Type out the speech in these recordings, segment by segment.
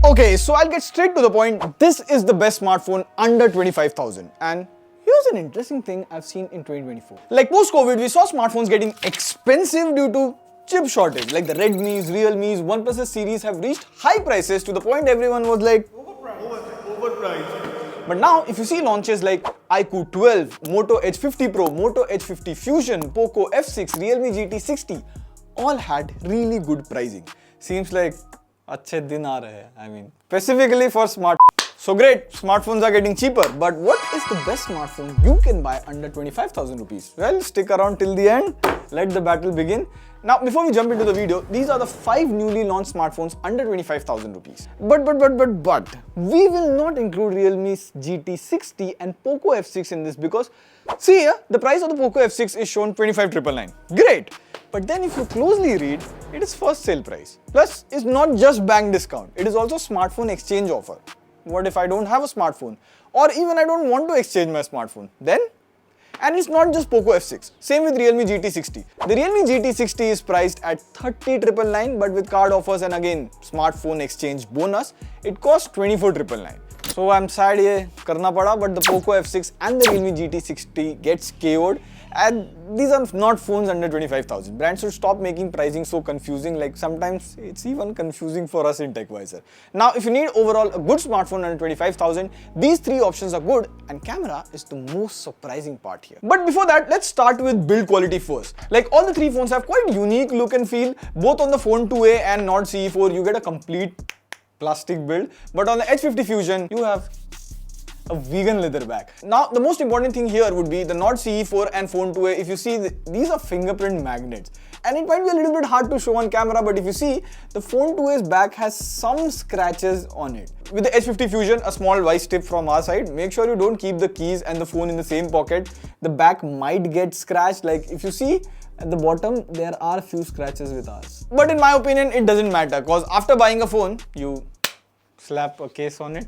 Okay, so I'll get straight to the point. This is the best smartphone under 25,000. And here's an interesting thing I've seen in 2024. Like post-COVID, we saw smartphones getting expensive due to chip shortage. Like the Redmi's, Realme's, OnePlus series have reached high prices to the point everyone was like, overpriced. But now, if you see launches like iQOO 12, Moto Edge 50 Pro, Moto Edge 50 Fusion, Poco F6, Realme GT60, all had really good pricing. Seems like अच्छे दिन आ रहे हैं. I mean, specifically for smart. So great, smartphones are getting cheaper. But what is the best smartphone you can buy under 25,000 rupees? Well, stick around till the end. Let the battle begin. Now, before we jump into the video, these are the 5 newly launched smartphones under 25,000 rupees. But, we will not include Realme's GT60 and Poco F6 in this because, see here, the price of the Poco F6 is shown 25,999. Great! But then if you closely read, it is first sale price. Plus, it's not just bank discount, it is also smartphone exchange offer. What if I don't have a smartphone? Or even I don't want to exchange my smartphone? Then? And it's not just Poco F6. Same with Realme GT60. The Realme GT60 is priced at 30,999, but with card offers and again smartphone exchange bonus, it costs 24,999. So I'm sad ye karna pada, but the Poco F6 and the Realme GT60 gets KO'd. And these are not phones under 25,000. Brands should stop making pricing so confusing, like sometimes it's even confusing for us in TechVisor. Now, if you need overall a good smartphone under 25,000, these 3 options are good and camera is the most surprising part here. But before that, let's start with build quality first. Like all the 3 phones have quite unique look and feel. Both on the Phone 2a and Nord CE4, you get a complete plastic build. But on the Edge 50 Fusion, you have a vegan leather back. Now, the most important thing here would be the Nord CE4 and Phone 2a. If you see, these are fingerprint magnets. And it might be a little bit hard to show on camera, but if you see, the Phone 2a's back has some scratches on it. With the Edge 50 Fusion, a small wise tip from our side, make sure you don't keep the keys and the phone in the same pocket. The back might get scratched. Like if you see, at the bottom, there are a few scratches with ours. But in my opinion, it doesn't matter because after buying a phone, you slap a case on it.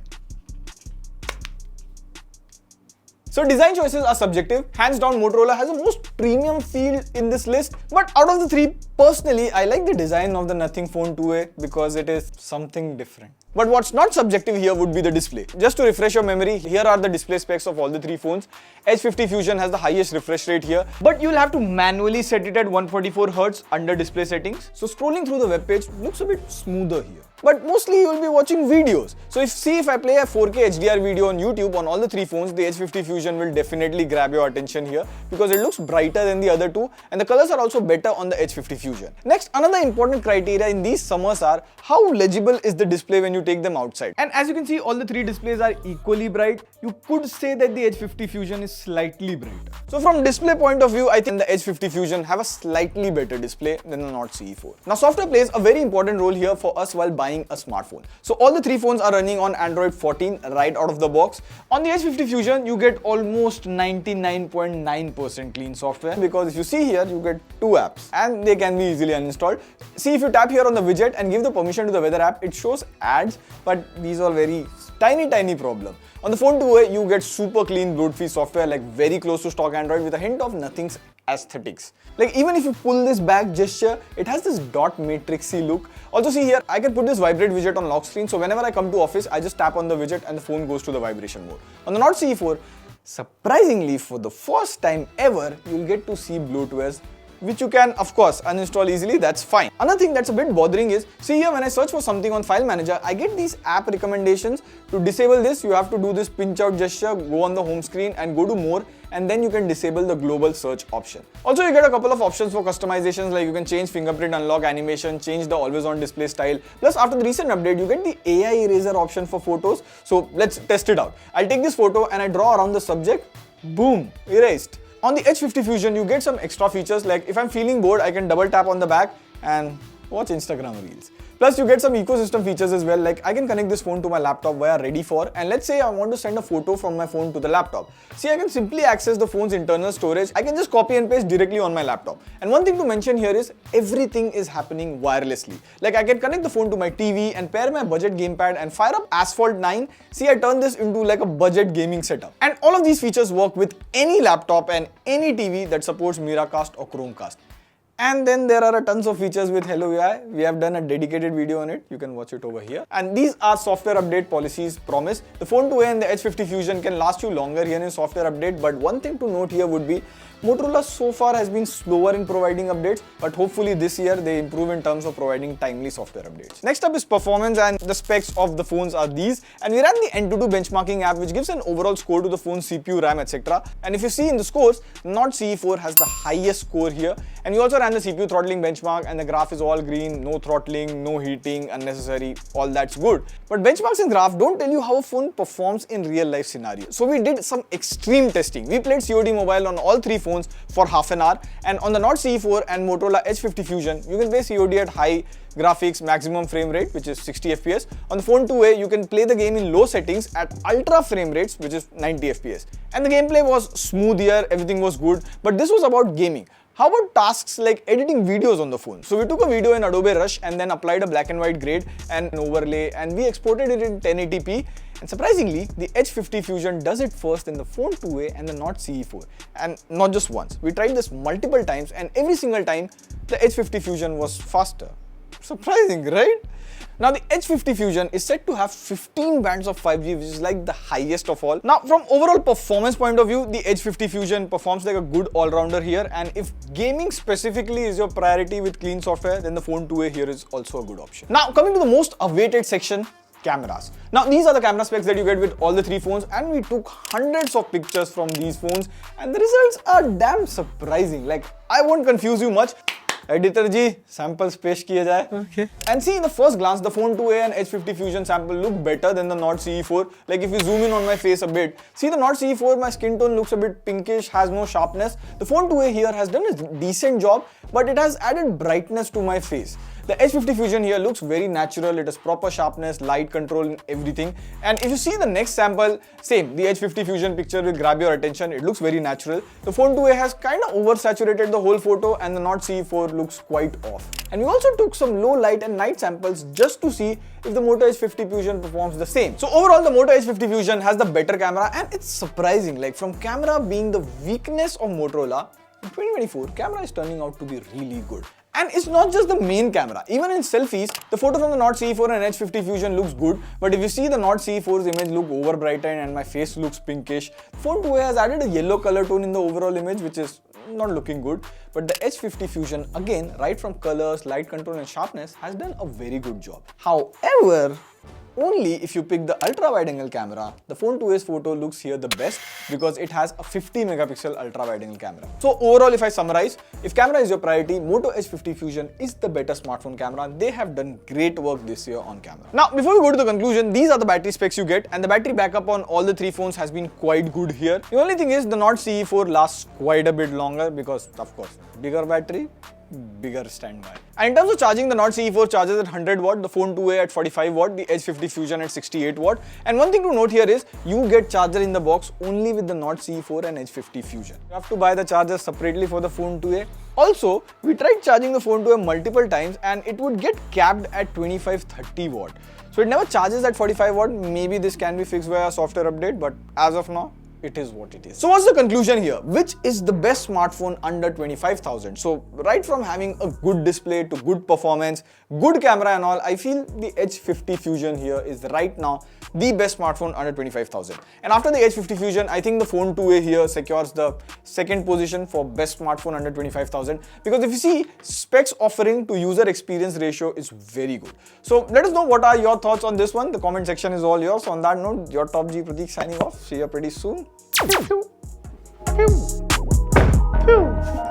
So design choices are subjective. Hands down, Motorola has the most premium feel in this list. But out of the 3, personally, I like the design of the Nothing Phone 2a because it is something different. But what's not subjective here would be the display. Just to refresh your memory, here are the display specs of all the 3 phones. Edge 50 Fusion has the highest refresh rate here, but you'll have to manually set it at 144Hz under display settings. So scrolling through the web page looks a bit smoother here. But mostly you'll be watching videos. So if I play a 4K HDR video on YouTube on all the 3 phones, the Edge 50 Fusion will definitely grab your attention here because it looks brighter than the other 2 and the colors are also better on the Edge 50 Fusion. Next, another important criteria in these summers are how legible is the display when you take them outside. And as you can see, all the 3 displays are equally bright. You could say that the Edge 50 Fusion is slightly brighter. So from display point of view, I think the Edge 50 Fusion have a slightly better display than the Nord CE4. Now software plays a very important role here for us while buying a smartphone. So all the 3 phones are running on Android 14 right out of the box. On the Edge 50 Fusion, you get almost 99.9% clean software because if you see here, you get 2 apps and they can be easily uninstalled. See, if you tap here on the widget and give the permission to the weather app, it shows ads, but these are very tiny problem. On the Phone 2a, you get super clean bloat-free software like very close to stock Android with a hint of nothing's aesthetics. Like even if you pull this back gesture, it has this dot matrixy look. Also see here, I can put this vibrate widget on lock screen, so whenever I come to office, I just tap on the widget and the phone goes to the vibration mode. On the Nord CE4, surprisingly for the first time ever, you'll get to see bloatwares, which you can of course uninstall easily, that's fine. Another thing that's a bit bothering is, see here when I search for something on File Manager, I get these app recommendations. To disable this, you have to do this pinch out gesture, go on the home screen and go to more, and then you can disable the global search option. Also, you get a couple of options for customizations, like you can change fingerprint unlock animation, change the always on display style. Plus after the recent update, you get the AI eraser option for photos. So let's test it out. I'll take this photo and I draw around the subject, boom, erased. On the Edge 50 Fusion, you get some extra features like if I'm feeling bored, I can double tap on the back and watch Instagram Reels. Plus, you get some ecosystem features as well, like I can connect this phone to my laptop via Ready For, and let's say I want to send a photo from my phone to the laptop. See, I can simply access the phone's internal storage. I can just copy and paste directly on my laptop. And one thing to mention here is everything is happening wirelessly. Like I can connect the phone to my TV and pair my budget gamepad and fire up Asphalt 9. See, I turn this into like a budget gaming setup. And all of these features work with any laptop and any TV that supports Miracast or Chromecast. And then there are a tons of features with Hello AI. We have done a dedicated video on it. You can watch it over here. And these are software update policies promised. The Phone 2a and the Edge 50 Fusion can last you longer here in software update. But one thing to note here would be Motorola so far has been slower in providing updates, but hopefully this year they improve in terms of providing timely software updates. Next up is performance, and the specs of the phones are these. And we ran the Antutu benchmarking app, which gives an overall score to the phone's CPU, RAM, etc. And if you see in the scores, Nord CE4 has the highest score here. And we also ran the CPU throttling benchmark, and the graph is all green, no throttling, no heating, unnecessary, all that's good. But benchmarks and graph don't tell you how a phone performs in real life scenarios. So we did some extreme testing. We played COD Mobile on all three phones for half an hour, and on the Nord CE4 and Motorola Edge 50 Fusion, you can play COD at high graphics, maximum frame rate, which is 60 FPS. On the Phone 2a, you can play the game in low settings at ultra frame rates, which is 90 FPS. And the gameplay was smooth here, everything was good, but this was about gaming. How about tasks like editing videos on the phone? So we took a video in Adobe Rush and then applied a black and white grade and an overlay, and we exported it in 1080p. And surprisingly, the Edge 50 Fusion does it first in the Phone 2a and the Nord CE4. And not just once. We tried this multiple times, and every single time, the Edge 50 Fusion was faster. Surprising, right? Now the Edge 50 Fusion is said to have 15 bands of 5G, which is like the highest of all. Now from overall performance point of view, the Edge 50 Fusion performs like a good all-rounder here, and if gaming specifically is your priority with clean software, then the Phone 2a here is also a good option. Now coming to the most awaited section, cameras. Now these are the camera specs that you get with all the three phones, and we took hundreds of pictures from these phones, and the results are damn surprising. Like, I won't confuse you much. Editor ji, samples pesh kiye jaye. Okay. And see, in the first glance, the Phone 2a and Edge 50 Fusion sample look better than the Nord CE4. Like if you zoom in on my face a bit, see the Nord CE4, my skin tone looks a bit pinkish, has no sharpness. The Phone 2a here has done a decent job, but it has added brightness to my face. The Edge 50 Fusion here looks very natural. It has proper sharpness, light control and everything. And if you see the next sample, same, the Edge 50 Fusion picture will grab your attention. It looks very natural. The Phone 2a has kind of oversaturated the whole photo, and the Nord CE4 looks quite off. And we also took some low light and night samples just to see if the Moto Edge 50 Fusion performs the same. So overall, the Moto Edge 50 Fusion has the better camera, and it's surprising. Like, from camera being the weakness of Motorola, in 2024, camera is turning out to be really good. And it's not just the main camera. Even in selfies, the photo from the Nord CE4 and Edge 50 Fusion looks good. But if you see the Nord CE4's image look over brightened and my face looks pinkish, Phone 2a has added a yellow color tone in the overall image, which is not looking good. But the Edge 50 Fusion, again, right from colors, light control and sharpness, has done a very good job. However, only if you pick the ultra wide angle camera, the Phone 2a's photo looks here the best because it has a 50 megapixel ultra wide angle camera. So overall, if I summarize, if camera is your priority, Moto Edge 50 Fusion is the better smartphone camera. They have done great work this year on camera. Now, before we go to the conclusion, these are the battery specs you get, and the battery backup on all the three phones has been quite good here. The only thing is the Nord CE4 lasts quite a bit longer because, of course, bigger battery, bigger standby. And in terms of charging, the Nord CE4 charges at 100 watt, the Phone 2a at 45 watt, the Edge 50 Fusion at 68 watt. And one thing to note here is you get charger in the box only with the Nord CE4 and Edge 50 Fusion. You have to buy the charger separately for the Phone 2a. Also, we tried charging the Phone 2a multiple times and it would get capped at 25-30 watt. So it never charges at 45 watt. Maybe this can be fixed via a software update, but as of now, it is what it is. So what's the conclusion here? Which is the best smartphone under 25,000? So right from having a good display to good performance, good camera and all, I feel the Edge 50 Fusion here is right now the best smartphone under 25,000. And after the Edge 50 Fusion, I think the Phone 2a here secures the second position for best smartphone under 25,000, because if you see, specs offering to user experience ratio is very good. So let us know what are your thoughts on this one. The comment section is all yours. On that note, your Top G Prateek signing off. See you pretty soon. Pew, pew, pew, pew.